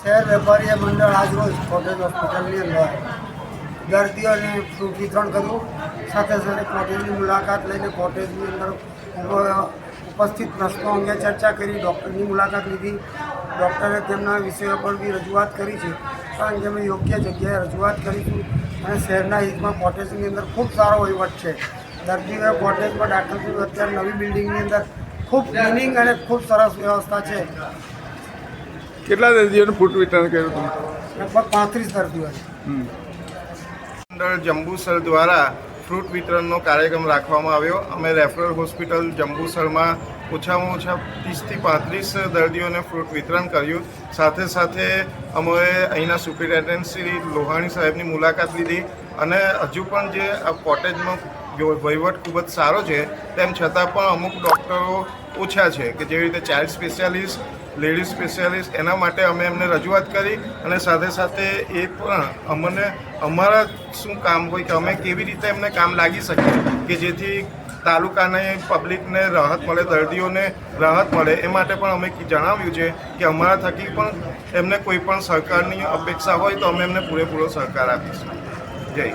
શહેર વેપારી મંડળ આજરોજ કોટેજ હોસ્પિટલની અંદર દર્દીઓને ફ્રૂટ વિતરણ કર્યું. સાથે સાથે કોટેજની મુલાકાત લઈને કોટેજની અંદર ઉપસ્થિત પ્રશ્નો અંગે ચર્ચા કરી. ડૉક્ટરની મુલાકાત લીધી. ડૉક્ટરે તેમના વિષયો પર બી રજૂઆત કરી છે. કારણ કે અમે યોગ્ય જગ્યાએ રજૂઆત કરીશું અને શહેરના હિતમાં કોટેજની અંદર ખૂબ સારો વહીવટ છે. દર્દીઓએ કોટેજમાં દાખલ થયું. અત્યારે નવી બિલ્ડિંગની અંદર ખૂબ ક્લિનિંગ અને ખૂબ સરસ વ્યવસ્થા છે. કેટલા દર્દીઓને ફ્રૂટ વિતરણ કર્યું હતું? લગભગ 35 દર્દીઓ. મંડળ જંબુસર દ્વારા ફ્રૂટ વિતરણનો કાર્યક્રમ રાખવામાં આવ્યો. અમે રેફરલ હોસ્પિટલ જંબુસરમાં ઓછામાં ઓછા 30થી 35 દર્દીઓને ફ્રૂટ વિતરણ કર્યું. સાથે સાથે અમે અહીંના સુપ્રિન્ટેન્ડન્ટ શ્રી લોહાણી સાહેબની મુલાકાત લીધી અને હજુ પણ જે આ કોટેજનો વહીવટ ખૂબ જ સારો છે તેમ છતાં પણ અમુક ડૉક્ટરો ઓછા છે કે જેવી રીતે ચાઇલ્ડ સ્પેશિયાલિસ્ટ, લેડીઝ સ્પેશિયાલિસ્ટ, એના માટે અમે એમને રજૂઆત કરી અને સાથે સાથે એ પણ અમને અમારા શું કામ હોય કે અમે કેવી રીતે એમને કામ લાગી શકીએ કે જેથી તાલુકાને પબ્લિકને રાહત મળે, દર્દીઓને રાહત મળે, એ માટે પણ અમે જણાવ્યું છે કે અમારા થકી પણ એમને કોઈ પણ સરકારની અપેક્ષા હોય તો અમે એમને પૂરેપૂરો સહકાર આપીશું. જય